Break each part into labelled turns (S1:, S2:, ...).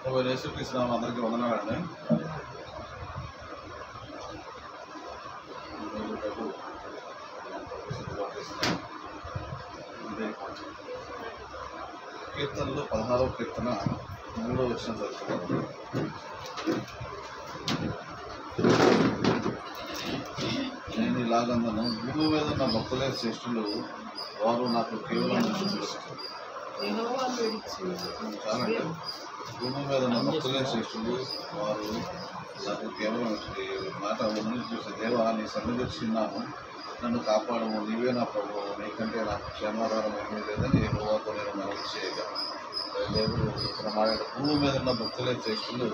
S1: యేసుక్రీస్తు నామమున అందరికీ వందనాలండి. కీర్తనలు 16వ కీర్తన 3వ వచనం చదువుతున్నాను. నేను ఇలాగందను, భూమి మీద ఉన్న భక్తులే శ్రేష్ఠులు, వారు నాకు కేవలం చాలంటే భూమి మీద ఉన్న భక్తులే శ్రేష్ఠులు, వారు నాకు కేవలం మాట ఉన్నది చూసే దేవా, నీ సన్నిధిస్తున్నాను, నన్ను కాపాడము, నీవే నా ప్రభువు, నీకంటే నాకు క్షేమాధారం ఏమీ లేదని యెహోవాతో నేను మనవి చేయగా. దేవుడు ఇక్కడ మాట్లాడే భూమి మీద ఉన్న భక్తులే శ్రేష్ఠులు,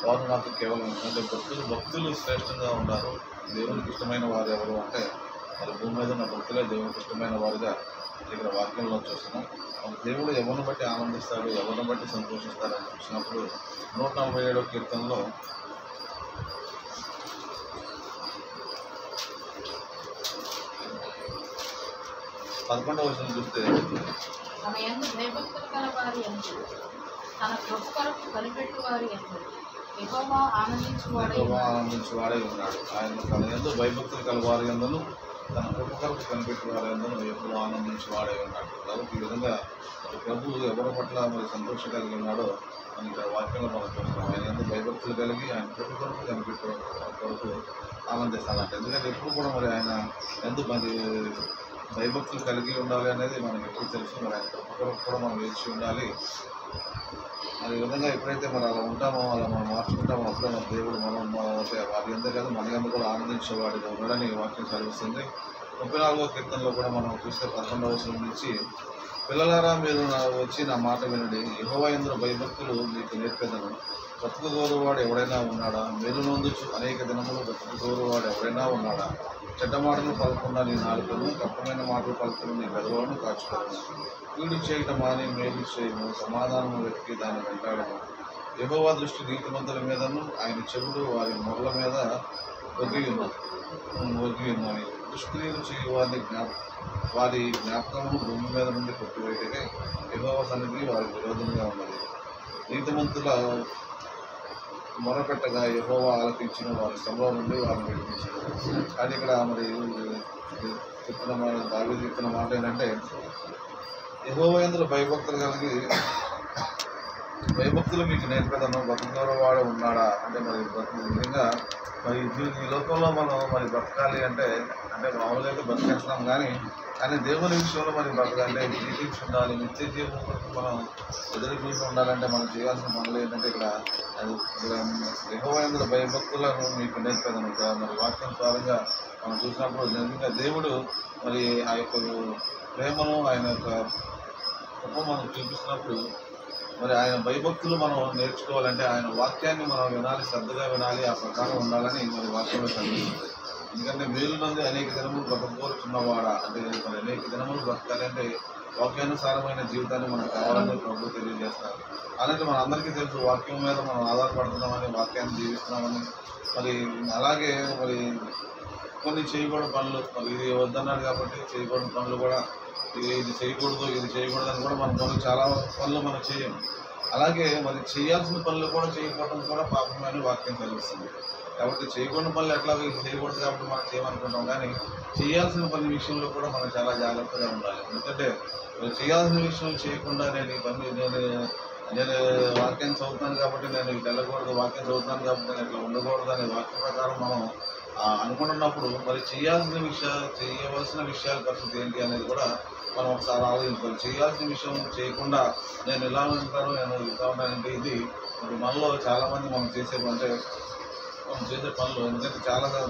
S1: వారు నాకు కేవలం అంటే భక్తులు శ్రేష్టంగా ఉన్నారు. దేవునికి ఇష్టమైన వారు ఎవరు అంటే మరి భూమి మీద ఉన్న భక్తులే దేవునికి ఇష్టమైన వారుగా ఇక్కడ వాక్యంలో చూస్తున్నాం. దేవుడు ఎవరిని బట్టి ఆనందిస్తాడు, ఎవరిని బట్టి సంతోషిస్తాడని చూసినప్పుడు 147వ కీర్తనలో 11వ వచనం చూస్తే,
S2: తన యందు భయభక్తులు గల వారి యందు, తన కృప కొరకు కనిపెట్టు వారి యందు యెహోవా ఆనందించువాడై
S1: ఉన్నాడు. ఆయన తన యందు భయభక్తులు గల వారి యందును, తన కృప కొరకు కనిపెట్టు వారి యందును ఎప్పుడు ఆనందించువాడై ఉన్నాడు. కాబట్టి ఈ విధంగా ప్రభు ఎవరి పట్ల మరి సంతోషం కలిగి ఉన్నాడో అని ఇక్కడ వాక్యంలో మనం చూస్తున్నాం. ఆయన యందు భయభక్తులు కలిగి ఆయన కృప కొరకు కనిపెట్టు కొరకు ఆనందిస్తాడంట. ఎందుకంటే ఎప్పుడు కూడా మరి ఆయన యందు మరి భయభక్తులు కలిగి ఉండాలి అనేది మనకి ఎప్పుడు తెలుసు. మరి ఆయన కృప కొరకు కూడా మనం వేచి ఉండాలి. మరి ఈ విధంగా ఎప్పుడైతే మరి అలా ఉంటామో, అలా మనం మార్చుకుంటామో, అప్పుడే మన దేవుడు మనం వారి ఎందు కాదు మన ఎందు కూడా ఆనందించేవాడిగా ఉన్నాడని వాక్యం చదివిస్తుంది. 34వ కీర్తనలో కూడా మనం చూస్తే 11వ వచనం నుంచి, పిల్లలారా మీరు వచ్చి నా మాట వినండి, యెహోవా యందు భయభక్తులు మీకు నేర్పెదను. బ్రతుకుగోరువాడు ఎవడైనా ఉన్నాడా? మేలు నొందుచు అనేక దినములు బ్రతుకుగోరువాడు ఎవడైనా ఉన్నాడా? చెడ్డ మాటలు పలుకున్న నీ నాలుకను, కప్పమైన మాటలు పలుకున్న నీ పెదవులను కాచుకోను. కీడు చేయటం మాని మేలు చేయము, సమాధానము వెతికి దాన్ని వెంటాడము. యెహోవా దృష్టి నీతిమంతుల మీదను, ఆయన చెవుడు వారి మొర్ల మీద ఒగ్గి ఉన్నది. దుష్క్రియలు చేయి వారి జ్ఞాపకము భూమి మీద నుండి కొట్టివేయటకే యెహోవా సన్నిధి వారి విరోధంగా ఉన్నది. నీతిమంతుల మొరపెట్టగా యెహోవా ఆలకించిన వారి శ్రమలో నుండి వారిని విడిపించారు. కానీ ఇక్కడ మరి దావీదు చెప్పిన మాట ఏంటంటే, యెహోవా యందు భయభక్తులు మీకు నేర్పెదను, బ్రతుకువాడు ఉన్నాడా అంటే మరి నిజంగా మరి ఈ లోకంలో మనం మరి బ్రతకాలి అంటే మామూలుగా అయితే బ్రతికేస్తున్నాం, కానీ దేవుని విషయంలో మరి బ్రతకాలి, జీవించి ఉండాలి, నిత్య జీవం కొరకు మనం ఎదురు చూసి ఉండాలంటే మనం చేయాల్సిన పనులు ఏంటంటే ఇక్కడ యెహోవా యందు భయభక్తులను మీకు నేర్పెదను. మరి వాక్యం ద్వారంగా మనం చూసినప్పుడు నిజంగా దేవుడు మరి ఆ యొక్క ప్రేమను, ఆయన యొక్క కృప మనం చూపిస్తున్నప్పుడు మరి ఆయన భయభక్తులు మనం నేర్చుకోవాలంటే ఆయన వాక్యాన్ని మనం వినాలి, శ్రద్ధగా వినాలి, ఆ ప్రకారం ఉండాలని మరి వాక్యంలో కనిపిస్తుంది. ఎందుకంటే మేలు నుండి అనేక దినములు బ్రతకూరుచున్నవాడా అంటే మరి అనేక దినములు బ్రతకాలి అంటే వాక్యానుసారమైన జీవితాన్ని మనకు కావాలని ప్రభు తెలియజేస్తారు. అలాంటి మన అందరికీ తెలుసు వాక్యం మీద మనం ఆధారపడుతున్నామని, వాక్యాన్ని జీవిస్తున్నామని. మరి అలాగే మరి కొన్ని చేయకూడని పనులు, మరి ఇది వద్దన్నాడు కాబట్టి చేయకూడని పనులు కూడా ఇది చేయకూడదు అని కూడా మన పనులు చాలా పనులు మనం చేయము. అలాగే మరి చేయాల్సిన పనులు కూడా చేయకపోవడం కూడా పాపమని వాక్యం కలిగిస్తుంది. కాబట్టి చేయకూడని పనులు ఎట్లాగో ఇది చేయకూడదు కాబట్టి మనం చేయమనుకుంటాం, కానీ చేయాల్సిన పని విషయంలో కూడా మనం చాలా జాగ్రత్తగా ఉండాలి. ఎందుకంటే చేయాల్సిన విషయం చేయకుండా నేను వాక్యం చదువుతాను కాబట్టి నేను ఇట్లా వెళ్ళకూడదు, వాక్యం చదువుతాను కాబట్టి నేను ఇట్లా ఉండకూడదు అనే వాక్య ప్రకారం మనం అనుకుంటున్నప్పుడు మరి చేయవలసిన విషయాల పరిస్థితి ఏంటి అనేది కూడా మనం ఒకసారి ఆలోచించాలి. చేయాల్సిన విషయం చేయకుండా నేను ఇలా ఉంటాను, నేను ఇలా ఉంటానంటే ఇది మరి మనలో చాలామంది మనం చేసే పనులు. ఎందుకంటే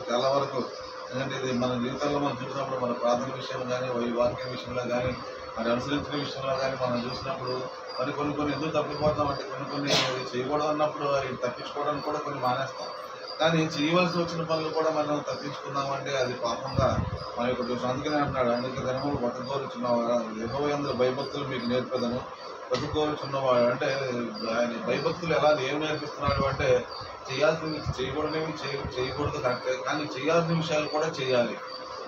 S1: చాలా వరకు ఎందుకంటే ఇది మన జీవితంలో మనం చూసినప్పుడు మన ప్రార్థన విషయంలో కానీ, వాక్య విషయంలో కానీ, మరి అనుసరించిన విషయంలో కానీ మనం చూసినప్పుడు మరి కొన్ని ఎందుకు తప్పిపోతామంటే కొన్ని చేయకూడదు అన్నప్పుడు అవి తప్పించుకోవడానికి కూడా కొన్ని మానేస్తాం. కానీ చేయవలసి వచ్చిన పనులు కూడా మనం తప్పించుకున్నామంటే అది పాపంగా మన యొక్క దృష్టి. అందుకనే అంటున్నాడు, అందుకే దినములు బ్రతకూరుచున్నవాడు, యెహోవా యందు భయభక్తులు మీకు నేర్పెదను. బ్రతకూరుచున్నవాడు అంటే ఆయన భయభక్తులు ఎలా ఏం నేర్పిస్తున్నాడు అంటే చేయకూడనివి చేయకూడదు కరెక్టే, కానీ చేయాల్సిన విషయాలు కూడా చేయాలి.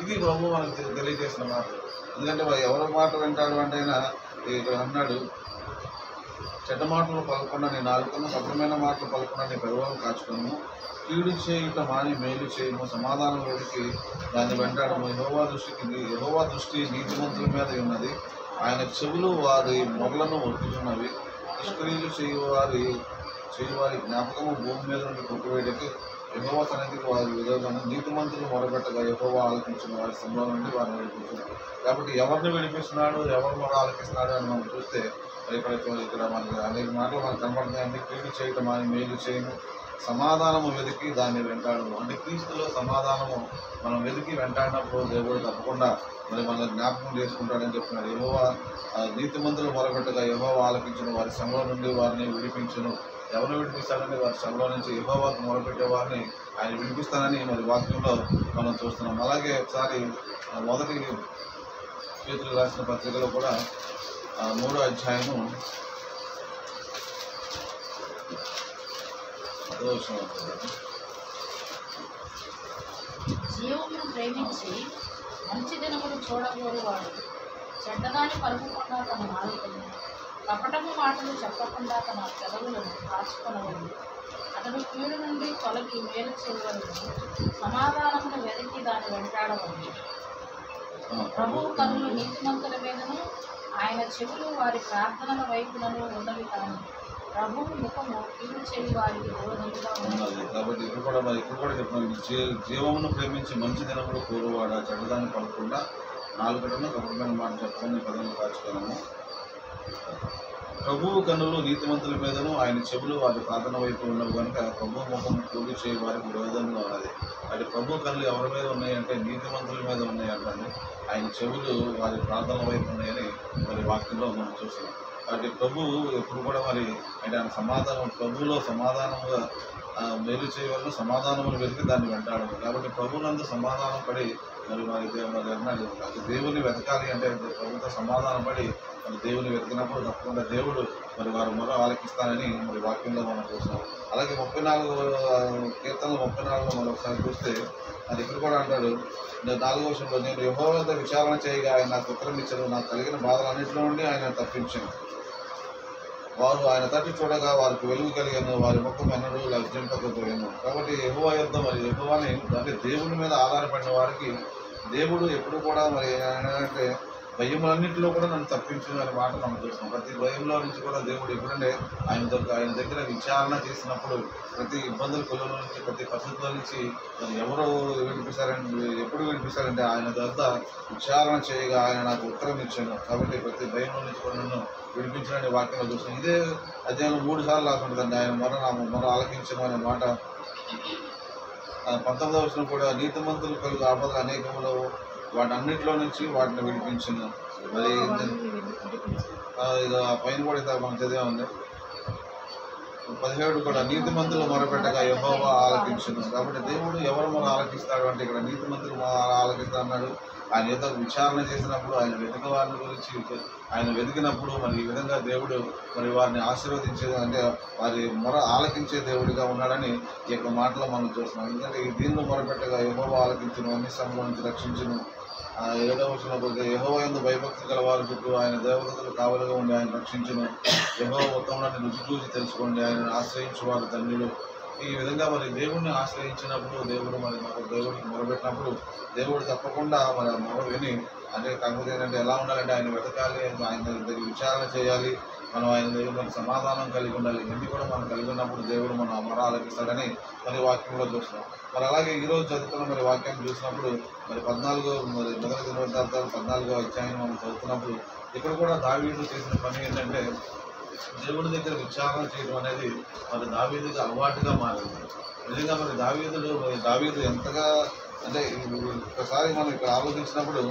S1: ఇది ప్రభు మనకు తెలియజేసిన మాట. ఎందుకంటే ఎవరి మాట వింటాడు అంటే ఇక్కడ అన్నాడు, చెడ్డ మాటలు పలకుండా నీ నాలుకను, కఠినమైన మాటలు పలకుండా నీ పెదవులను కాచుకును. కీడు చేయుట మాని మేలు చేయము, సమాధానం వెతికి దాన్ని వెంటాడము. యెహోవా దృష్టి నీతిమంతుల మీద ఉన్నది, ఆయన చెవులు వారి మొగలను ఒట్టుచున్నవి. దుష్క్రియలు చేయువారి జ్ఞాపకము భూమి మీద నుండి కొట్టివేయడానికి యెహోవా సన్నిధికి వారి విరోధము. నీతిమంతులు మొరపెట్టగా యెహోవా ఆలకించిన వారి స్థంభం నుండి వారిని విడిపించున్నాడు. కాబట్టి ఎవరిని విడిపిస్తున్నాడు, ఎవరు మొర ఆలకిస్తున్నాడు అని మనం చూస్తే ఇక్కడ మనకి అనేక మాటలు మనకు కనబడుతున్నాయండి. కీడు చేయటం అని మేలు చేయను, సమాధానము వెతికి దాన్ని వెంటాడము. అంటే క్రీస్తులో సమాధానము మనం వెతికి వెంటాడినప్పుడు దేవుడు తప్పకుండా మనల్ని జ్ఞాపకం చేసుకుంటాడని చెప్తున్నాడు. యెహోవా నీతిమంతులు మొరపెట్టగా యెహోవా ఆలకించిన వారి శ్రమలో నుండి వారిని విడిపించును. ఎవరిని విడిపిస్తాడని వారి శ్రమలో నుంచి యెహోవాకు మొరపెట్టే వారిని ఆయన విడిపిస్తానని వాక్యంలో మనం చూస్తున్నాం. అలాగే ఒకసారి మొదటి పేతురు రాసిన పత్రికలో కూడా 3వ అధ్యాయము 10వ వచనం ఉంటుంది.
S2: జీవమును ప్రేమించి మంచి దినములు చూడగోరువాడు చెడ్డదాన్ని పలుకకుండా తన నాలుకను, కపటము మాటలు చెప్పకుండా తన పెదవులను కాచుకొనవలెను. అతడు కీడు నుండి తొలగి మేలు చేయవలెను, సమాధానమును వెతికి దాన్ని వెంటాడవలెను. ప్రభువు కన్నులు నీతిమంతుల మీదను, ఆయన చెవులు వారి ప్రార్థనల వైపులను ఉన్నవి కానీ ప్రభువు ముఖము కీడు చేయి వారికి విరోధముగా ఉన్నది.
S1: కాబట్టి ఇక్కడ కూడా చెప్తున్నాను, జీవమును ప్రేమించి మంచి దినములు కోరువాడా చెడ్డదాన్ని పడకుండా నాలుగటను కపటమైన మాట చెప్పుకొని పదవులు కాచుకోవడము. ప్రభువు కన్నులు నీతిమంతుల మీదను, ఆయన చెవులు వారి ప్రార్థన వైపు ఉన్నవి కనుక ప్రభువు ముఖం కీడు చేయి వారికి విరోధంగా ఉన్నది. అంటే ప్రభు కన్నులు ఎవరి మీద ఉన్నాయంటే నీతిమంతుల మీద ఉన్నాయంటే, ఆయన చెవులు వారి ప్రార్థన వైపు ఉన్నాయని వాక్యంలో మనం చూస్తున్నాం. కాబట్టి ప్రభువు ఎప్పుడు కూడా అంటే ఆయన సమాధానం, ప్రభువులో సమాధానముగా మేలు చేయవలన సమాధానమును వెతికి దాన్ని వెంటాడము. కాబట్టి ప్రభువునందు సమాధానం పడి వారి అన్నాడు, దేవుని వెతకాలి అంటే ప్రభుత్వ సమాధానం పడి దేవుని వెతికినప్పుడు తప్పకుండా దేవుడు వారి మొర ఆలకిస్తానని వాక్యంలో మనం చూస్తున్నాం. అలాగే 34 కీర్తనలు 34లో మనం ఒకసారి చూస్తే అది ఇక్కడ కూడా అంటాడు 4వ వచనంలో, నేను యెహోవా వద్ద విచారణ చేయగా ఆయన నాకు ఉత్తరం ఇచ్చాడు, నాకు కలిగిన బాధలన్నింటిలో నుండి ఆయన తప్పించాను. వారు ఆయన తట్టు చూడగా వారికి వెలుగు కలిగాను, వారి ముఖం ఎన్నడూ లజ్జింపకపోయాను. కాబట్టి యెహోవా యుద్ధం యెహోవాని అంటే దేవుని మీద ఆధారపడిన వారికి దేవుడు ఎప్పుడు కూడా అంటే భయములన్నింటిలో కూడా నన్ను తప్పించు అనే మాట మనం చూస్తున్నాం. ప్రతి భయంలో నుంచి కూడా దేవుడు ఎప్పుడంటే ఆయన దగ్గర విచారణ చేసినప్పుడు ప్రతి ఇబ్బందుల కొలుల నుంచి, ప్రతి పరిస్థితుల నుంచి ఎవరు ఎప్పుడు విడిపిస్తారంటే ఆయన దగ్గర విచారణ చేయగా ఆయన నాకు ఉత్తరం ఇచ్చాను. కాబట్టి ప్రతి భయంలో నుంచి కూడా నన్ను విడిపించాలని వాక్యంలో చూస్తున్నాం. ఇదే అధ్యాయంలో 3 సార్లు రాకుంటుందండి, ఆయన మొర ఆలకించను అనే మాట. 19వ వచనం కూడా నీతిమంతులు కలుగు ఆపదలు అనేకములు, వాటన్నిటిలో నుంచి వాటిని విడిపించింది. మరి ఇది పైన కూడా మనం చదివామండి. 17 కూడా నీతిమంతులు మొరపెట్టగా యెహోవా ఆలకించును. కాబట్టి దేవుడు ఎవరు మొర ఆలకిస్తాడు అంటే ఇక్కడ నీతిమంతులు ఆలకిస్తా అన్నాడు. ఆయన ఏదో విచారణ చేసినప్పుడు, ఆయన వెతిక వారిని గురించి ఆయన వెతికినప్పుడు ఈ విధంగా దేవుడు వారిని ఆశీర్వదించేది అంటే వారి మొర ఆలకించే దేవుడిగా ఉన్నాడని ఈ యొక్క మాటలో మనం చూస్తున్నాం. ఎందుకంటే ఈ దీనిలో మొరపెట్టగా యెహోవా ఆలకించును, అన్ని శ్రమల నుంచి రక్షించును. 7వ వచనంలో యెహోవా యందు భయభక్తి గల వారి చుట్టూ ఆయన దేవతలు కావలిగా ఉండి ఆయన రక్షించును. యెహోవా ఉత్తముడని రుచి చూసి తెలుసుకోండి, ఆయన ఆశ్రయించు వారు ధన్యులు. ఈ విధంగా దేవుడిని ఆశ్రయించినప్పుడు దేవుడు దేవుడికి మొరబెట్టినప్పుడు దేవుడు తప్పకుండా మొర విని అంటే కాకపోతే ఏంటంటే ఎలా ఉండాలంటే ఆయన వెతకాలి, ఆయన దగ్గర విచారణ చేయాలి, మనం ఆయన దగ్గర సమాధానం కలిగి ఉండాలి. ఇవన్నీ కూడా మనం కలిగి ఉన్నప్పుడు దేవుడు మన మొర ఆలకిస్తాడని వాక్యంలో చూస్తున్నాం. అలాగే ఈరోజు చదువుకున్న వాక్యాన్ని చూసినప్పుడు 14 మొదటి దినవృత్తాంతాలు 14వ అధ్యాయం మనం చదువుతున్నప్పుడు ఇక్కడ కూడా దావీదు చేసిన పని ఏంటంటే దేవుడి దగ్గర విచారణ చేయడం అనేది దావీదుకి అలవాటుగా మారింది. నిజంగా దావీదు ఎంతగా అంటే ఒకసారి మనం ఇక్కడ ఆలోచించినప్పుడు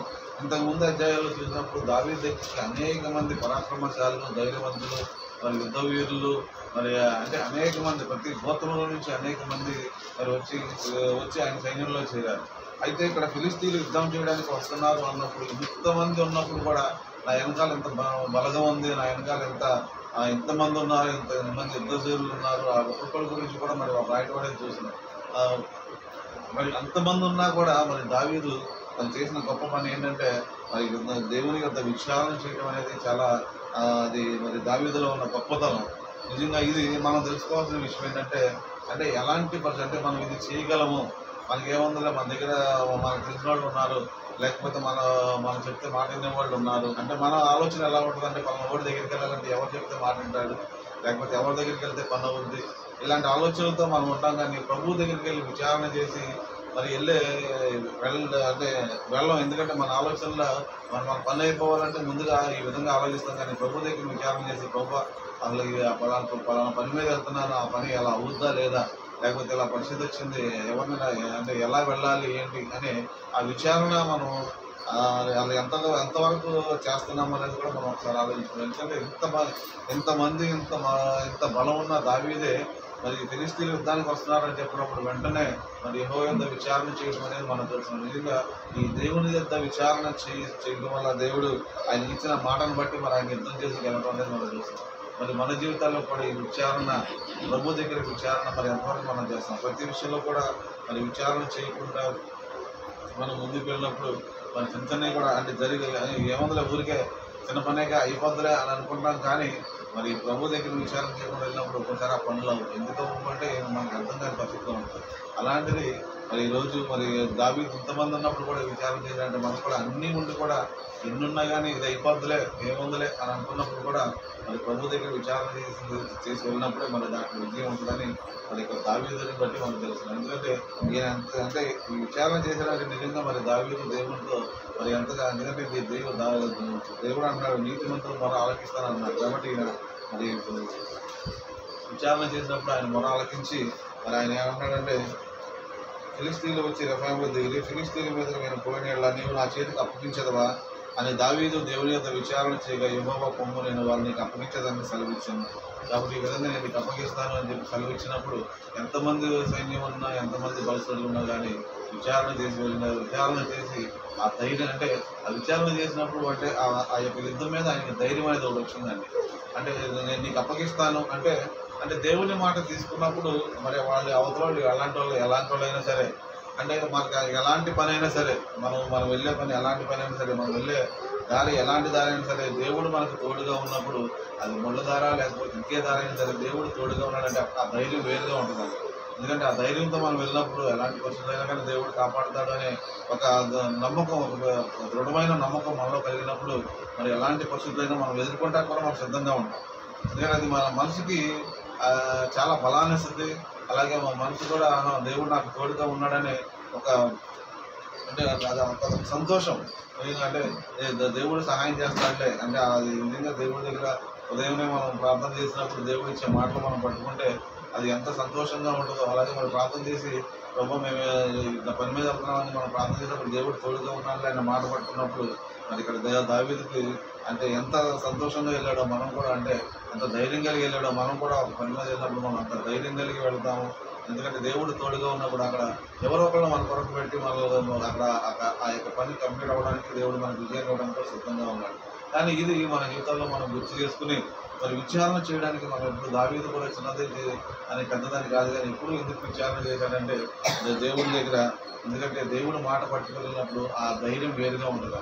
S1: ఇంతకుముందు అధ్యాయాల్లో చూసినప్పుడు దావీదు దగ్గరికి అనేక మంది పరాక్రమశాలులు, ధైర్యవంతులు, యుద్ధ వీరులు అంటే అనేక మంది ప్రతి గోత్రంలో నుంచి అనేక మంది వచ్చి ఆయన సైన్యంలో చేరారు. అయితే ఇక్కడ ఫిలిస్తీన్లు యుద్ధం చేయడానికి వస్తున్నారు అన్నప్పుడు ఇంతమంది ఉన్నప్పుడు కూడా నా వెనకాల ఎంత బలగం ఉంది, నా వెనకాల ఎంతమంది ఉన్నారు, ఎంతమంది యుద్ధశీరులు ఉన్నారు, ఆ ఒక్కొక్కరి గురించి కూడా రాయటం చూసినాం. అంతమంది ఉన్నా కూడా దావీదు తను చేసిన గొప్ప పని ఏంటంటే దేవుని యొక్క విచారణ చేయడం అనేది చాలా అది మరి దావీదులో ఉన్న గొప్పతనం. నిజంగా ఇది మనం తెలుసుకోవాల్సిన విషయం ఏంటంటే, అంటే ఎలాంటి పరిస్థితి అంటే మనం ఇది చేయగలము, మనకేముందిలే, మన దగ్గర మనకు తెలిసిన వాళ్ళు ఉన్నారు, లేకపోతే మనం చెప్తే మాట వినే వాళ్ళు ఉన్నారు. అంటే మన ఆలోచన ఎలా ఉంటుందంటే, పలానా వాడి దగ్గరికి వెళ్ళాలంటే ఎవరు చెప్తే మాట వింటాడు, లేకపోతే ఎవరి దగ్గరికి వెళ్తే పని అవుద్ది, ఇలాంటి ఆలోచనలతో మనం ఉంటాం. కానీ ప్రభు దగ్గరికి వెళ్ళి విచారణ చేసి మరి అంటే వెళ్ళం. ఎందుకంటే మన ఆలోచనలో మన పని అయిపోవాలంటే ముందుగా ఈ విధంగా ఆలోచిస్తాం. కానీ ప్రభు దగ్గర విచారణ చేసి, ప్రభు అసలు పలానా పని మీద వెళ్తున్నాను, ఆ పని ఎలా అవుద్దా లేదా, లేకపోతే ఇలా పరిస్థితి వచ్చింది, ఎవరినైనా అంటే ఎలా వెళ్ళాలి ఏంటి అనే ఆ విచారణ మనం అలా ఎంతవరకు చేస్తున్నాం అనేది కూడా మనం ఒకసారి ఆలోచించాలి. ఎందుకంటే ఇంత బలం ఉన్న దావీదే మరి ఫిలిష్తీయులు యుద్ధానికి వస్తున్నారని చెప్పినప్పుడు వెంటనే మరి యెహోవా యొద్ద విచారణ చేయడం అనేది మనం చూస్తున్నాం. నిజంగా ఈ దేవుని యొద్ద విచారణ చేయడం వల్ల దేవుడు ఆయన ఇచ్చిన మాటను బట్టి మరి ఆయన యుద్ధం చేసి గెలవడం అనేది మనం చూస్తున్నాం. మరి మన జీవితాల్లో కూడా ఈ విచారణ, ప్రభు దగ్గర విచారణ మరి ఎంతవరకు మనం చేస్తాం. ప్రతి విషయంలో కూడా మరి విచారణ చేయకుండా మనం ముందుకు వెళ్ళినప్పుడు మన చిన్న కూడా అంటే ఏముందిలే, ఊరికే చిన్న పనేగా అయిపోద్దులే అని అనుకుంటాం. కానీ మరి ప్రభు దగ్గర విచారణ చేయకుండా వెళ్ళినప్పుడు ఒక్కోసారి ఆ పనులు ఎందుకు అవ్వమంటే మనకు అర్థం కాని పరిస్థితిలో ఉంటుంది. అలాంటిది మరి ఈరోజు మరి దావీదు ఇంతమంది ఉన్నప్పుడు కూడా విచారణ చేయాలంటే మనకు కూడా అన్నీ ఉండి కూడా ఎన్నున్నా కానీ ఇది అయిపోద్దులే, ఏముందిలే అని అనుకున్నప్పుడు కూడా మరి ప్రభు దగ్గర విచారణ చేసి వెళ్ళినప్పుడే మరి దాంట్లో విజయం ఉంటుందని మరి ఇక్కడ దావీదుని బట్టి మనకు తెలుస్తుంది. ఎందుకంటే ఈయన అంటే ఈ విచారణ చేసేదానికి నిజంగా మరి దావీదు దేవునితో మరి ఎంతగా, ఎందుకంటే దేవుడు అంటాడు నీతిమంతులు మొర ఆలకిస్తాను అన్నాడు. కాబట్టి ఈయన మరి విచారణ చేసినప్పుడు ఆయన మొర ఆలకించి మరి ఆయన ఏమంటాడంటే, ఫిలిష్తీయులు వచ్చి రెఫాయిము దిగి ఫిలిష్తీయుల మీద నేను పోయిన నీవు నా చేతికి అప్పగించదవా అని దావీదు దేవుని యొక్క విచారణ చేయగా, యెహోవా పొమ్ము, నేను వారిని నీకు అప్పగించదని సెలవిచ్చాను. కాబట్టి ఈ విధంగా నేను నీకు అప్పగిస్తాను అని చెప్పి సెలవిచ్చినప్పుడు ఎంతమంది సైన్యం ఉన్నా, ఎంతమంది బలస్తులు ఉన్నా కానీ విచారణ చేసి ఆ ధైర్యం, అంటే ఆ విచారణ చేసినప్పుడు అంటే ఆ యొక్క యుద్ధం మీద ఆయనకి ధైర్యం అనేది ఒకటి వచ్చిందండి. అంటే నేను నీకు అప్పగిస్తాను అంటే దేవుని మాట తీసుకున్నప్పుడు మరి అవతల వాళ్ళు ఎలాంటి వాళ్ళు అయినా సరే, అంటే మనకు ఎలాంటి పని అయినా సరే, మనం వెళ్ళే పని ఎలాంటి పని అయినా సరే, మనం వెళ్ళే దారి ఎలాంటి దారి అయినా సరే, దేవుడు మనకు తోడుగా ఉన్నప్పుడు, అది ముళ్ళ దారా లేకపోతే ఇంకే దారి అయినా సరే, దేవుడు తోడుగా ఉన్నాడంటే ఆ ధైర్యం వేరుగా ఉంటుందండి. ఎందుకంటే ఆ ధైర్యంతో మనం వెళ్ళినప్పుడు ఎలాంటి పరిస్థితులు అయినా కానీ దేవుడు కాపాడుతాడు అనే ఒక నమ్మకం, ఒక దృఢమైన నమ్మకం మనలో కలిగినప్పుడు మరి ఎలాంటి పరిస్థితులైనా మనం ఎదుర్కొంటానికి కూడా మనం సిద్ధంగా ఉంటాం. ఎందుకంటే అది మన మనసుకి చాలా బలాన్ని ఇస్తుంది. అలాగే మా మనసు కూడా దేవుడు నాకు తోడుగా ఉన్నాడని ఒక అంటే అది సంతోషం. అంటే దేవుడు సహాయం చేస్తాడులే అంటే అది నిజంగా దేవుడి దగ్గర ఉదయమే మనం ప్రార్థన చేసినప్పుడు దేవుడు ఇచ్చే మాటలు మనం పట్టుకుంటే అది ఎంత సంతోషంగా ఉంటుందో. అలాగే మనం ప్రార్థన చేసి ప్రభు మేము పని మీద వెళ్తున్నామని మనం ప్రార్థన చేసినప్పుడు దేవుడు తోడుగా ఉన్నాడులే అన్న మాట పట్టుకున్నప్పుడు మరి ఇక్కడ దావీదుకి అంటే ఎంత సంతోషంగా వెళ్ళాడో మనం కూడా, అంటే ఎంత ధైర్యం కలిగి వెళ్ళాడో మనం కూడా ఒక పని మీద వెళ్ళినప్పుడు మనం అంత ధైర్యం కలిగి వెళ్తాము. ఎందుకంటే దేవుడు తోడుగా ఉన్నప్పుడు అక్కడ ఎవరో ఒకళ్ళు మన కొరకు పెట్టి అక్కడ ఆ యొక్క పని కంప్లీట్ అవ్వడానికి దేవుడు మనకు విజయం ఇవ్వడానికి కూడా సిద్ధంగా ఉన్నాడు. కానీ ఇది మన జీవితంలో మనం గుర్తు చేసుకుని మరి విచారణ చేయడానికి మనం ఎప్పుడు దావీదు కూడా చిన్నది అని పెద్దదాన్ని కాదు, కానీ ఎప్పుడు ఎందుకు విచారణ చేశాడంటే దేవుడి దగ్గర. ఎందుకంటే దేవుడు మాట పట్టుకెళ్ళినప్పుడు ఆ ధైర్యం వేరుగా ఉంటుంది.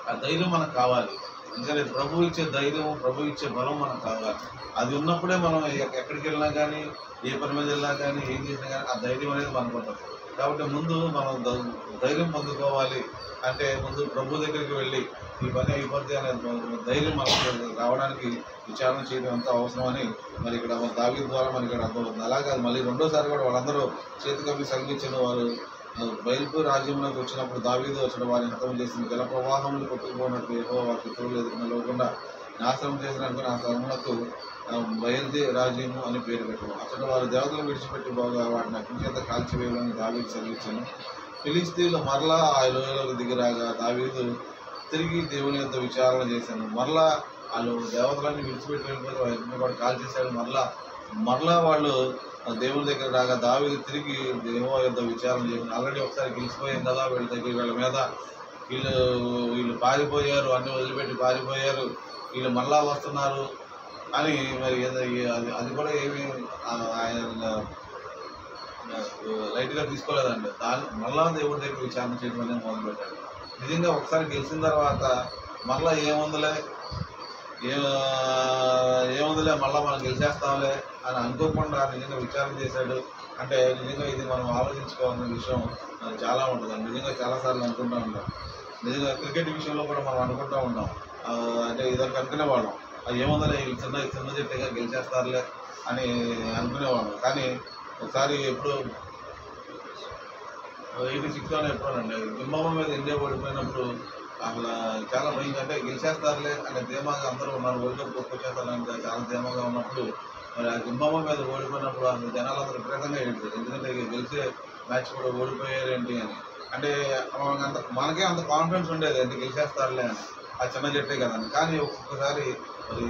S1: ఆ ధైర్యం మనకు కావాలి. ఎందుకంటే ప్రభు ఇచ్చే ధైర్యం, ప్రభు ఇచ్చే బలం మనకు కావాలి. అది ఉన్నప్పుడే మనం ఎక్కడికి వెళ్ళినా కానీ, ఏ పని మీద వెళ్ళినా కానీ, ఏం చేసినా కానీ ఆ ధైర్యం అనేది మనకు ఉంటుంది. కాబట్టి ముందు మనం ధైర్యం పొందుకోవాలి అంటే ముందు ప్రభు దగ్గరికి వెళ్ళి ఈ పని అయిపోద్ది అనే ధైర్యం మనకు రావడానికి విచారణ చేయడం ఎంతో అవసరమని మరి ఇక్కడ దావీదు ద్వారా మనకి ఇక్కడ అర్థమవుతుంది. అలాగే మళ్ళీ రెండోసారి కూడా వాళ్ళందరూ చేతికప్పి సంగించిన వారు బయలుపు రాజ్యంలోకి వచ్చినప్పుడు దావీదు వచ్చిన వారిని హతం చేసింది. జల ప్రవాహములు కొట్టుకుపోయినట్టు ఏవో వారి శత్రువులు ఎదుర్కొనకుండా నాశనం చేసినట్టు ఆ స్థలములకు బయలుదే రాజ్యము అని పేరు పెట్టాము. అక్కడ వారు దేవతలు విడిచిపెట్టి బాగా వాటిని అగ్నిచేత కాల్చివేయాలని దావీదు సెలవిచ్చాను. ఫిలిష్తీయులు మరలా ఆ లోయలోకి దిగిరాగా దావీదు తిరిగి దేవుని యొక్క విచారణ చేశాను. మరలా వాళ్ళు దేవతలన్నీ విడిచిపెట్టి వెళ్ళిపోతే వారిని కూడా కాల్చేశాడు. మరలా వాళ్ళు దేవుని దగ్గర రాగా దావీదు తిరిగి యెహోవా యొద్ద విచారణ చేశాను. ఆల్రెడీ ఒకసారి గెలిచిపోయాం కదా, వీళ్ళ మీద వీళ్ళు పారిపోయారు, అన్ని వదిలిపెట్టి పారిపోయారు, వీళ్ళు మళ్ళా వస్తున్నారు అని మరి అది కూడా ఏమి ఆయన లైట్గా తీసుకోలేదండి. మళ్ళా దేవుడి దగ్గర విచారణ చేయడం అనేది మొదలుపెట్టాడు. నిజంగా ఒకసారి గెలిచిన తర్వాత మళ్ళీ ఏముందిలే ఏ ఏముందిలే మళ్ళీ మనం గెలిచేస్తాంలే అని అనుకోకుండా నిజంగా విచారణ చేశాడు అంటే నిజంగా ఇది మనం ఆలోచించుకోవాల్సిన విషయం చాలా ఉంటుంది. నిజంగా చాలాసార్లు అనుకుంటూ ఉంటాం. నిజంగా క్రికెట్ విషయంలో కూడా మనం అనుకుంటూ ఉంటాం. అంటే ఇదొక అనుకునేవాళ్ళం, ఏముందలే ఈ చిన్న జట్టుగా గెలిచేస్తారులే అని అనుకునేవాళ్ళం. కానీ ఒకసారి ఎప్పుడు 86లోనే ఎప్పుడోనండి జింబాబ్వే మీద ఇండియా ఓడిపోయినప్పుడు అసలు చాలా భయంగా అంటే గెలిచేస్తారులే అనే ధీమాగా అందరూ ఉన్నారు. వరల్డ్ కప్ కొట్టుకొచ్చేస్తారని చాలా ధీమాగా ఉన్నప్పుడు మరి ఆ జింబాబ్వే మీద ఓడిపోయినప్పుడు అసలు జనాలందరూ విపరీతంగా ఏడ్చారు. ఎందుకంటే గెలిచే మ్యాచ్ కూడా ఓడిపోయారేంటి అని. అంటే మనకే అంత కాన్ఫిడెన్స్ ఉండేది అంటే గెలిచేస్తారులే అని, ఆ చిన్న జట్టే కదండి. కానీ ఒక్కొక్కసారి మరి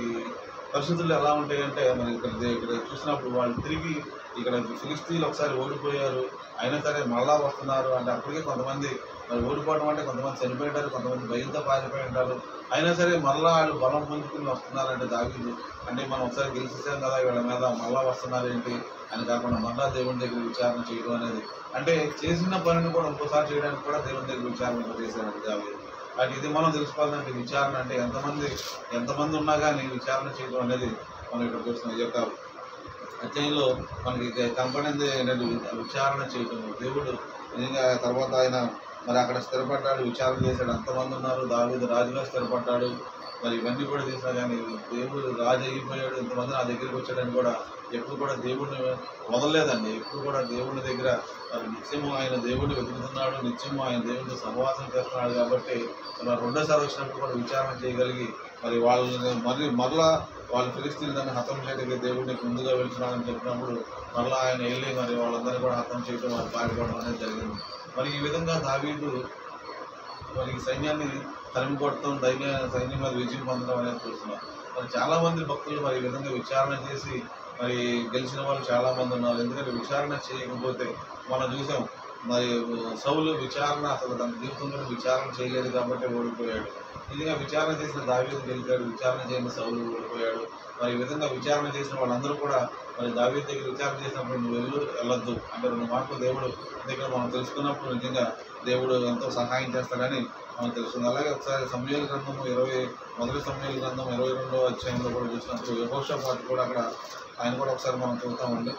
S1: పరిస్థితులు ఎలా ఉంటాయంటే మరి ఇక్కడ చూసినప్పుడు వాళ్ళు తిరిగి ఇక్కడ ఫిలిస్తీన్లు ఒకసారి ఓడిపోయారు, అయినా సరే మళ్ళా వస్తున్నారు అంటే అప్పటికే కొంతమంది మరి ఓడిపోవడం అంటే కొంతమంది చనిపోయింటారు, కొంతమంది భయంతో పారిపోయి ఉంటారు. అయినా సరే మళ్ళా వాళ్ళు బలం పుంజుకుని వస్తున్నారంటే దావీదు అంటే మనం ఒకసారి గెలిచేసాం కదా వీళ్ళ మీద మళ్ళా వస్తున్నారు ఏంటి అని కాకుండా మళ్ళా దేవుని దగ్గర విచారణ చేయడం అనేది అంటే చేసిన పనిని కూడా ఇంకోసారి చేయడానికి కూడా దేవుని దగ్గర విచారణ చేశారంటే దావీదు. అది ఇది మనం తెలుసుకోవాలంటే విచారణ అంటే ఎంతమంది ఉన్నా కానీ విచారణ చేయడం అనేది మనం ఇక్కడ చూస్తున్నాం. ఈ యొక్క అధ్యాయంలో మనకి కనపడింది ఏంటంటే విచారణ చేయడం. దేవుడు నిజంగా తర్వాత ఆయన మరి అక్కడ స్థిరపడ్డాడు, విచారణ చేశాడు. అంతమంది ఉన్నారు, దావీదు రాజుగా స్థిరపడ్డాడు. మరి ఇవన్నీ కూడా చేసినా కానీ దేవుడు రాజు అయిపోయాడు, ఇంతమంది నా దగ్గరికి వచ్చాడని కూడా ఎప్పుడు కూడా దేవుడిని వదలలేదండి. ఎప్పుడు కూడా దేవుడి దగ్గర నిత్యము ఆయన దేవుడిని వెతుకుతున్నాడు, నిత్యము ఆయన దేవుడితో సహవాసం చేస్తున్నాడు. కాబట్టి రెండోసారి వచ్చినప్పుడు కూడా విచారణ చేయగలిగి మరి వాళ్ళని మరలా వాళ్ళు ఫిలిస్తీన్లు దాన్ని హతం చేయడానికి దేవుడికి ముందుగా వెళ్తున్నాడని చెప్పినప్పుడు మరలా ఆయన వెళ్ళి మరి వాళ్ళందరినీ కూడా హతం చేయడం, వాళ్ళు పారిపోవడం అనేది జరిగింది. మరి ఈ విధంగా దావీదు మరి సైన్యాన్ని తరిమి కొట్టడం, సైన్యం మీద విజయం పొందడం అనేది చూస్తున్నాం. మరి చాలామంది భక్తులు మరి ఈ విధంగా విచారణ చేసి మరి గెలిచిన వాళ్ళు చాలామంది ఉన్నారు. ఎందుకంటే విచారణ చేయకపోతే మనం చూసాం మరి సౌలు విచారణ అసలు తన జీవితంలో విచారణ చేయలేదు కాబట్టి ఓడిపోయాడు. నిజంగా విచారణ చేసిన దావీదు గెలిచాడు, విచారణ చేయని సౌలు ఓడిపోయాడు. మరి ఈ విధంగా విచారణ చేసిన వాళ్ళందరూ కూడా మరి దావీదు దగ్గర విచారణ చేసినప్పుడు నువ్వు వెళ్ళొద్దు అంటే 2 మాటలు దేవుడు దగ్గర మనం తెలుసుకున్నప్పుడు నిజంగా దేవుడు ఎంతో సహాయం చేస్తాడని మనం తెలుస్తుంది. అలాగే ఒకసారి సమూయేలు గ్రంథం మొదటి సమూయేలు గ్రంథం 22వ అధ్యాయంలో కూడా చూసినప్పుడు యెహోషాపాతు కూడా అక్కడ ఆయన కూడా ఒకసారి మనం చూస్తామండి.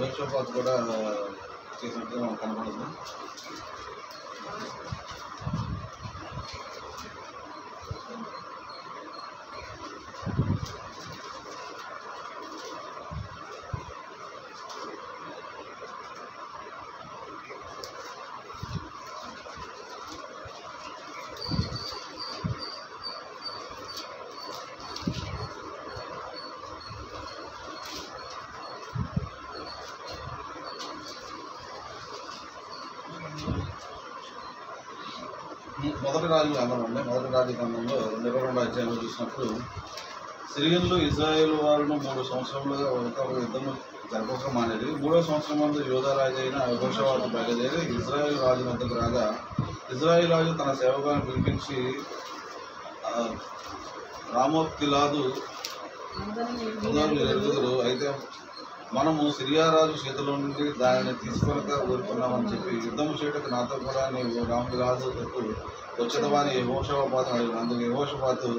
S1: యెహోషాపాతు కూడా చేసినట్టుగా మనకు కనపడుతుంది. మొదటి రాజు గ్రంథంలో 22వ అధ్యాయంలో చూసినప్పుడు సిరియన్లు ఇజ్రాయేల్ వారిని 3 సంవత్సరములుగా ఒక యుద్ధము జరపక మానేది. 3వ సంవత్సరం ముందు యోధా రాజు అయిన యెహోషాపాతు బయలుదేరి ఇజ్రాయేల్ రాజు వద్దకు రాగా ఇజ్రాయేల్ రాజు తన సేవకులను పిలిపించి రామోత్ గిలాదు ఎరుగుదురు, అయితే మనము సిరియా రాజు చేతిలో నుండి దానిని తీసుకొనక ఊరుకున్నామని చెప్పి యుద్ధము చేయటకు నాతో కూడా నీవు రామగిలాదు వచ్చేదవా అని యెహోషాపాతు అడిగాడు. అందుకు యెహోషాపాతు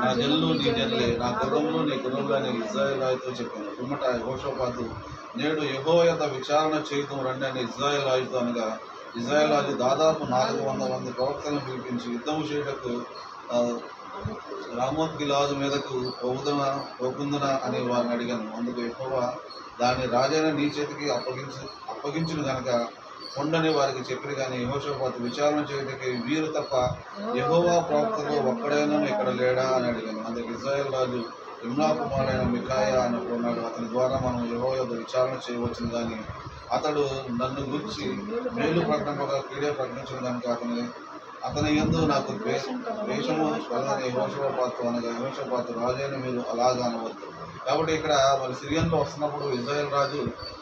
S1: నా జల్లు నీ జల్లే, నా గుర్రములు నీ గుర్రములు అని ఇజ్రాయేల్ రాజుతో చెప్పాను. పిమ్మట యెహోషాపాతు నేడు యెహోవా యొద్ద విచారణ చేయటం రండి అని ఇజ్రాయేల్ రాజుతో అనగా ఇజ్రాయేల్ రాజు దాదాపు 400 మంది ప్రవక్తలను పిలిపించి యుద్ధము చేయటకు రామోత్ గిలాదు మీదకు పోకుందునా అని వారిని అడిగాను. అందుకు యెహోవా దాన్ని రాజైన నీ చేతికి అప్పగించును గనక ఉండని వారికి చెప్పిన కానీ యెహోషాపాతు విచారణ చేయడానికి వీరు తప్ప యెహోవా ప్రవక్తలో ఒక్కడైనా ఇక్కడ లేడా అని అడిగాను. అందుకు ఇజ్రాయేల్ రాజు ఇమ్నా కుమారుడైన మికాయా అనుకున్నాడు. అతని ద్వారా మనం యెహోవా యొద్ద విచారణ చేయవచ్చును కానీ అతడు నన్ను గురించి మేలు ప్రకటింపగా కీడే ప్రకటించిన కనుక అతని యందు నాకు ద్వేషము కలదని యెహోషాపాతు అనగా యెహోషాపాతు రాజైన మీరు అలాగా అనవద్దు, కాబట్టి ఇక్కడ మరి సిరియన్లో వస్తున్నప్పుడు ఇజ్రాయెల్ రాజు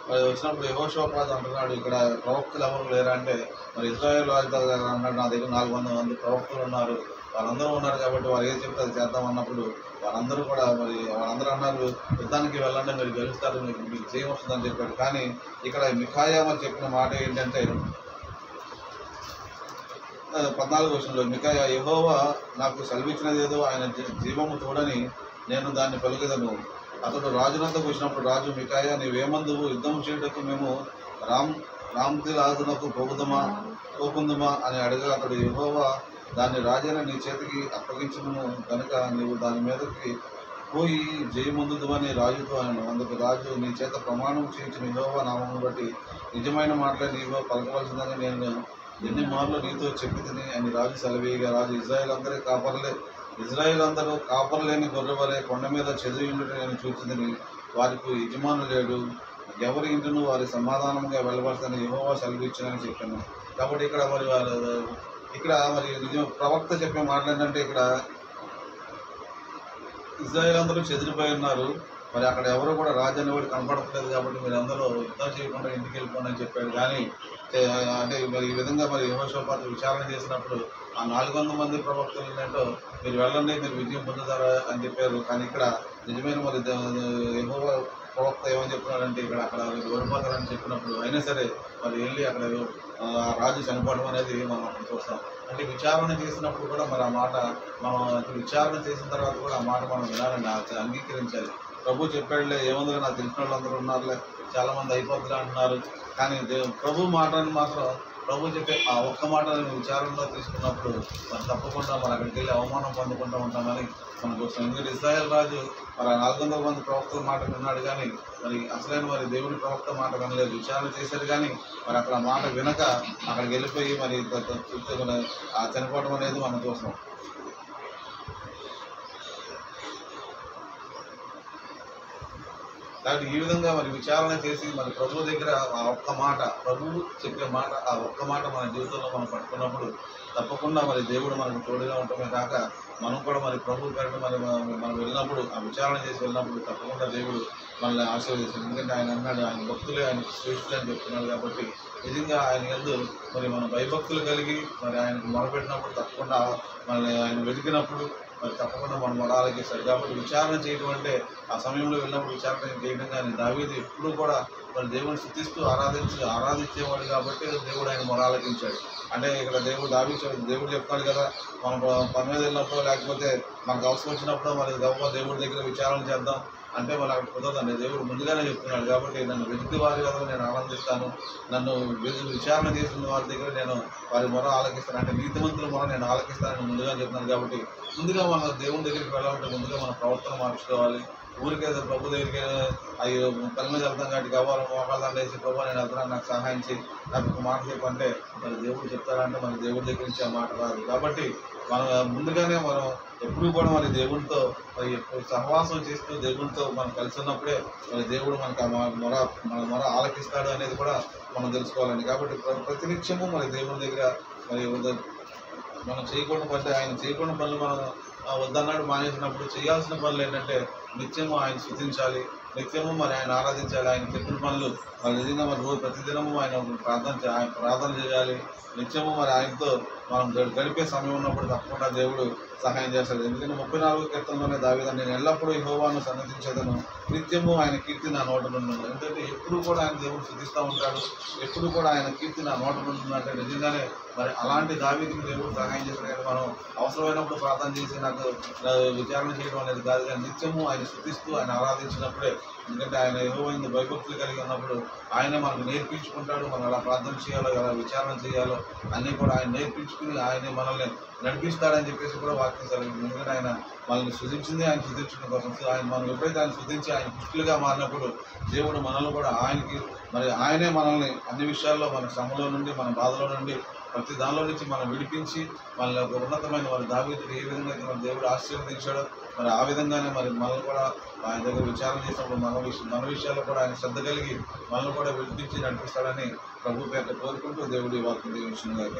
S1: మరి వచ్చినప్పుడు యెహోషువ రాజు అంటున్నాడు, ఇక్కడ ప్రవక్తలు ఎవరు లేరా అంటే, మరి ఇజ్రాయెల్ రాజు అన్నాడు, నా దగ్గర 400 మంది ప్రవక్తలు ఉన్నారు, వాళ్ళందరూ ఉన్నారు కాబట్టి వారు ఏది చెప్తే అది చేద్దాం అన్నప్పుడు వాళ్ళందరూ కూడా మరి వాళ్ళందరూ అన్నారు, యుద్ధానికి వెళ్ళండి మీరు గెలుస్తారు, మీకు జయం వస్తుందని చెప్పాడు. కానీ ఇక్కడ మిఖాయా మరి చెప్పిన మాట ఏంటంటే 14వ వచనంలో, మిఖాయా యెహోవా నాకు సెలవిచ్చినదేదో ఆయన జీవము తోడని నేను దాన్ని పలుకదను. అతడు రాజునంతకు వచ్చినప్పుడు రాజు, మిఖాయా నీవేమందువు, యుద్ధం చేయటకు మేము రామ్గిలాదునకు పోకుందుమా అని అడగా, అతడు యెహోవా దాన్ని రాజైన నీ చేతికి అప్పగించును కనుక నీవు దాని మీదకి పోయి జయముందుమని రాజుతో అన్నాను. అందుకు రాజు, నీ చేత ప్రమాణం చేయించిన యెహోవా నామమును బట్టి నిజమైన మాటలే నీవు పలకవలసిందని నేను ఎన్ని మార్లు నీతో చెప్పితిని అని రాజు సెలవీయగా, రాజు ఇజ్రాయేల్ అందరూ కాపర్లేని గొర్రెవలే కొండ మీద చెదిరి ఉండుట నేను చూచితిని, వారికి యజమాను లేడు, ఎవరి ఇంటిను వారి సమాధానంగా వెళ్ళవలసిన యెహోవా సెలవిచ్చానని చెప్పాను. కాబట్టి ఇక్కడ మరి నిజం ప్రవక్త చెప్పే మాటలు ఏంటంటే, ఇక్కడ ఇజ్రాయేల్ అందరూ చెదిరిపోయి ఉన్నారు, మరి అక్కడ ఎవరు కూడా రాజు అనేవాడు కనపడట్లేదు, కాబట్టి మీరు అందరూ యుద్ధం చేయకుండా ఇంటికి వెళ్ళిపోండి అని చెప్పాడు. కానీ అంటే మరి ఈ విధంగా మరి యెహోషాపాతు విచారణ చేసినప్పుడు ఆ 400 మంది ప్రవక్తలు ఏంటంటో, మీరు వెళ్ళండి మీరు విజయం పొందుతారా అని చెప్పారు. కానీ ఇక్కడ నిజమైన మరి యెహోవా ప్రవక్త ఏమని చెప్తున్నాడంటే, అక్కడ ఓడిపోతారని చెప్పినప్పుడు అయినా సరే మరి వెళ్ళి అక్కడ రాజు చనిపోవడం అనేది మనం అక్కడ చూస్తాం. అంటే విచారణ చేసినప్పుడు కూడా మరి ఆ మాట మనం విచారణ చేసిన తర్వాత కూడా ఆ మాట మనం వినాలండి, అంగీకరించాలి. ప్రభు చెప్పాడులే, ఏముందిగా నాకు తెలిసిన వాళ్ళందరూ ఉన్నారులే, చాలామంది అయిపోతులే అంటున్నారు, కానీ ప్రభు మాటని మాత్రం ప్రభు చెప్పే ఆ ఒక్క మాట విచారణలో తీసుకున్నప్పుడు మరి తప్పకుండా మరి అక్కడికి వెళ్ళి అవమానం పొందుకుంటూ ఉంటామని మనకు వస్తుంది. ఎందుకంటే ఇజ్రాయెల్ రాజు మరి 400 మంది ప్రవక్తల మాట విన్నాడు, కానీ మరి అసలైన మరి దేవుని ప్రవక్త మాట వినలేదు. విచారణ చేశారు కానీ మరి అక్కడ మాట వినక అక్కడికి వెళ్ళిపోయి మరి చనిపోవడం అనేది మనం చూస్తాం. కాబట్టి ఈ విధంగా మరి విచారణ చేసి మరి ప్రభు దగ్గర ఆ ఒక్క మాట, ప్రభువు చెప్పే మాట, ఆ ఒక్క మాట మన జీవితంలో మనం పట్టుకున్నప్పుడు తప్పకుండా మరి దేవుడు మనకు తోడుగా ఉండటమే కాక మనం కూడా మరి ప్రభు పేరుట మరి మనం వెళ్ళినప్పుడు ఆ విచారణ చేసి వెళ్ళినప్పుడు తప్పకుండా దేవుడు మనల్ని ఆశీర్వదిస్తాడు. ఎందుకంటే ఆయన అన్నాడు, ఆయన భక్తులే ఆయన శ్రేష్ఠులే అని చెప్తున్నాడు. కాబట్టి నిజంగా ఆయన యందు మరి మనం భయభక్తులు కలిగి మరి ఆయనకు మొరపెట్టినప్పుడు తప్పకుండా మనల్ని ఆయన వెతికినప్పుడు మరి తప్పకుండా మనం మొర ఆలకిస్తాడు. కాబట్టి విచారణ చేయడం అంటే ఆ సమయంలో వెళ్ళినప్పుడు విచారణ చేయడం కానీ దావీదు ఎప్పుడూ కూడా మరి దేవుని స్తుతిస్తూ ఆరాధించేవాడు కాబట్టి దేవుడు ఆయన మొర ఆలకించాడు. అంటే ఇక్కడ దేవుడు చెప్తాడు కదా, మనం పని మీద వెళ్ళినప్పుడు లేకపోతే మనకు అవసరం వచ్చినప్పుడు మరి దేవుడి దగ్గర విచారణ చేద్దాం అంటే మరి అక్కడ కుదరదండి. దేవుడు ముందుగానే చెప్తున్నాడు. కాబట్టి నన్ను వెతికి వారి వల్ల నేను ఆనందిస్తాను, నన్ను విచారణ చేసిన వారి దగ్గర నేను వారి మొర ఆలకిస్తాను, అంటే నీతిమంతుల మొర నేను ఆలకిస్తానని ముందుగా చెప్తున్నాను. కాబట్టి ముందుగా మన దేవుని దగ్గరికి వెళ్ళాలంటే ముందుగా మన ప్రవర్తన మార్చుకోవాలి. ఊరికే ప్రభు దగ్గరికి అయ్యో పని మీద వెళ్తాం కాబట్టి కావాలి మోకాళ్ళ వేసి ప్రభు నేను వెళ్తున్నాను నాకు సహాయం చేయి నాకు ఒక మాట చెప్పంటే మరి దేవుడు చెప్తారంటే మన దేవుడి దగ్గర నుంచి ఆ మాట రాదు. కాబట్టి మనం ముందుగానే మనం ఎప్పుడు కూడా మరి దేవుడితో మరి సహవాసం చేస్తూ దేవుడితో మనం కలిసి ఉన్నప్పుడే మరి దేవుడు మనకు మన మొర ఆలకిస్తాడు అనేది కూడా మనం తెలుసుకోవాలండి. కాబట్టి ప్రతినిత్యము మరి దేవుడి దగ్గర మరి మనం చేయకూడని పని, ఆయన చేయకూడని పనులు మనం వద్దన్నాడు మానేసినప్పుడు చేయాల్సిన పనులు ఏంటంటే నిత్యము ఆయన స్తుతించాలి, నిత్యము మరి ఆయన ఆరాధించాలి. ఆయన చెప్పిన పనులు మరి నిజంగా మరి రోజు ప్రతిదినము ఆయన ప్రార్థన చేయాలి. నిత్యము మరి ఆయనతో మనం గడిపే సమయం ఉన్నప్పుడు తప్పకుండా దేవుడు సహాయం చేస్తాడు. ఎందుకంటే 34వ కీర్తనలోనే దావీదు, నేను ఎల్లప్పుడూ యెహోవాను సన్నతించేదను, నిత్యము ఆయన కీర్తి నా నోట నుండి. ఎందుకంటే ఎప్పుడు కూడా ఆయన దేవుడు స్తుతిస్తూ ఉంటాడు, ఎప్పుడు కూడా ఆయన కీర్తి నా నోట నుండి. అంటే నిజంగానే మరి అలాంటి దావీదుకి దేవుడు సహాయం చేస్తాడు. కానీ మనం అవసరమైనప్పుడు ప్రార్థన చేసి నాకు విచారణ చేయడం అనేది కాదు, కానీ నిత్యము ఆయన స్తుతిస్తూ ఆయన ఆరాధించినప్పుడే. ఎందుకంటే ఆయన యెహోవా భయభక్తులు కలిగి ఉన్నప్పుడు ఆయనే మనకు నేర్పించుకుంటాడు, మనం ఎలా ప్రార్థన చేయాలో ఎలా విచారణ చేయాలో అన్నీ కూడా ఆయన నేర్పించుకుని ఆయనే మనల్ని నడిపిస్తాడని చెప్పేసి కూడా వాక్యం జరిగింది. ఎందుకంటే ఆయన మనల్ని సృజించింది ఆయన సృజించడం కోసం. ఆయన మనం ఎప్పుడైతే ఆయన సృజించి ఆయన పుష్టిలుగా మారినప్పుడు దేవుడు మనల్ని కూడా ఆయనకి మరి ఆయనే మనల్ని అన్ని విషయాల్లో మన శ్రమలో నుండి మన బాధలో నుండి ప్రతి దానిలో నుంచి మనం విడిపించి మనల్ని ఒక ఉన్నతమైన వారి దావీదుడు ఏ విధంగా అయితే మన దేవుడు ఆశీర్వదించాడో మరి ఆ విధంగానే మరి మనల్ని కూడా ఆయన దగ్గర విచారణ చేసినప్పుడు మన విషయాల్లో కూడా ఆయన శ్రద్ధ కలిగి మనల్ని కూడా విడిపించి నడిపిస్తాడని ప్రభు పేరు కోరుకుంటూ దేవుడి వాక్యం దీవించును గాక.